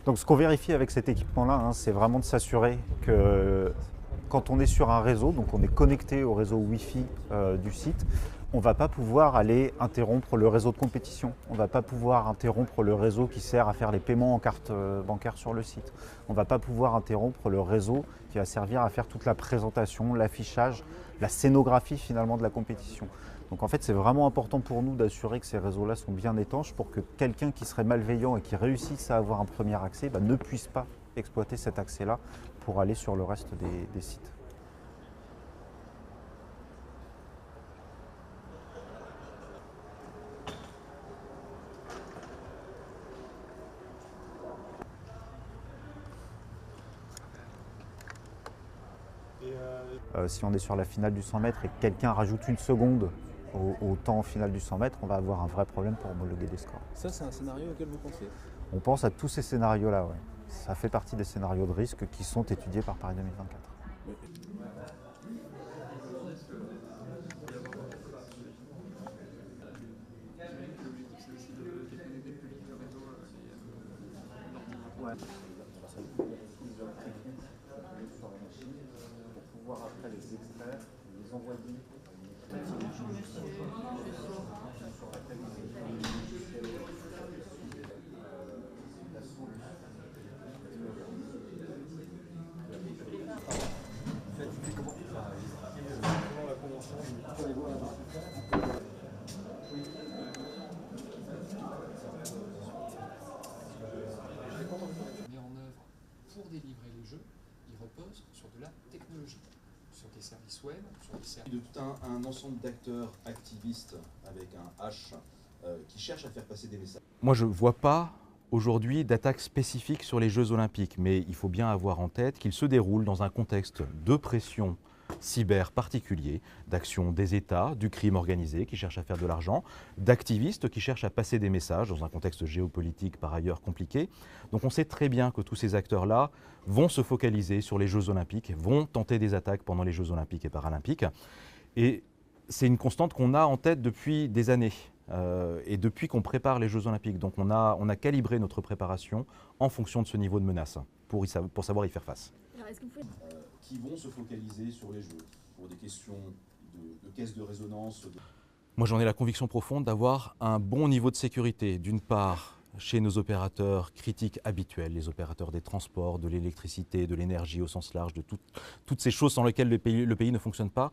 Donc ce qu'on vérifie avec cet équipement-là, hein, c'est vraiment de s'assurer que quand on est sur un réseau, donc on est connecté au réseau Wi-Fi du site, on ne va pas pouvoir aller interrompre le réseau de compétition. On ne va pas pouvoir interrompre le réseau qui sert à faire les paiements en carte bancaire sur le site. On ne va pas pouvoir interrompre le réseau qui va servir à faire toute la présentation, l'affichage, la scénographie finalement de la compétition. Donc en fait, c'est vraiment important pour nous d'assurer que ces réseaux-là sont bien étanches pour que quelqu'un qui serait malveillant et qui réussisse à avoir un premier accès ne puisse pas exploiter cet accès-là pour aller sur le reste des sites. Si on est sur la finale du 100 mètres et que quelqu'un rajoute une seconde au temps final du 100 mètres, on va avoir un vrai problème pour homologuer des scores. Ça, c'est un scénario auquel vous pensez? On pense à tous ces scénarios-là, ouais. Ça fait partie des scénarios de risque qui sont étudiés par Paris 2024. Ouais. Pour pouvoir après les extraire, les envoyer. Pour délivrer les jeux, il repose sur de la technologie, sur des services web, sur des services... De tout un ensemble d'acteurs activistes avec un H qui cherchent à faire passer des messages. Moi, je ne vois pas aujourd'hui d'attaque spécifique sur les Jeux Olympiques, mais il faut bien avoir en tête qu'ils se déroulent dans un contexte de pression cyber particulier, d'action des États, du crime organisé qui cherche à faire de l'argent, d'activistes qui cherchent à passer des messages dans un contexte géopolitique par ailleurs compliqué. Donc on sait très bien que tous ces acteurs-là vont se focaliser sur les Jeux Olympiques, vont tenter des attaques pendant les Jeux Olympiques et Paralympiques. Et c'est une constante qu'on a en tête depuis des années et depuis qu'on prépare les Jeux Olympiques. Donc on a calibré notre préparation en fonction de ce niveau de menace pour savoir y faire face. Alors, est-ce que vous pouvez... qui vont se focaliser sur les jeux pour des questions de caisse de résonance. Moi, j'en ai la conviction profonde d'avoir un bon niveau de sécurité, d'une part chez nos opérateurs critiques habituels, les opérateurs des transports, de l'électricité, de l'énergie au sens large, de toutes ces choses sans lesquelles le pays ne fonctionne pas.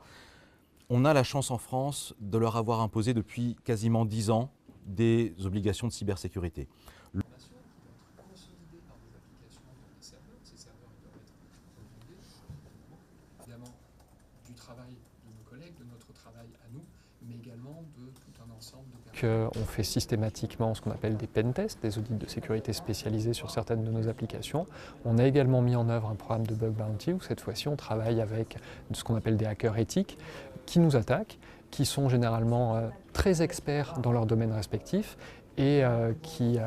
On a la chance en France de leur avoir imposé depuis quasiment 10 ans des obligations de cybersécurité. Du travail de nos collègues, de notre travail à nous, mais également de tout un ensemble de... On fait systématiquement ce qu'on appelle des pen tests, des audits de sécurité spécialisés sur certaines de nos applications. On a également mis en œuvre un programme de bug bounty où cette fois-ci on travaille avec ce qu'on appelle des hackers éthiques qui nous attaquent, qui sont généralement très experts dans leur domaine respectif et qui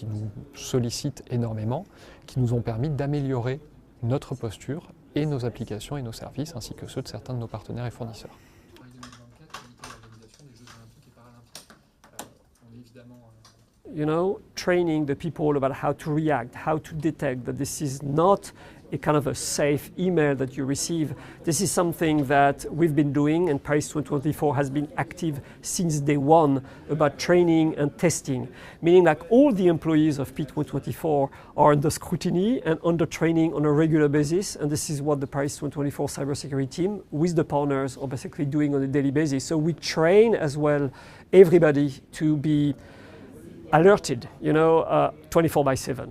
nous sollicitent énormément, qui nous ont permis d'améliorer notre posture et nos applications et nos services, ainsi que ceux de certains de nos partenaires et fournisseurs. You know, training the people about how to react, how to detect that this is not a kind of a safe email that you receive. This is something that we've been doing, and Paris 2024 has been active since day one about training and testing, meaning like all the employees of P2024 are under scrutiny and under training on a regular basis, and this is what the Paris 2024 cybersecurity team with the partners are basically doing on a daily basis. So we train as well everybody to be alerted, 24/7.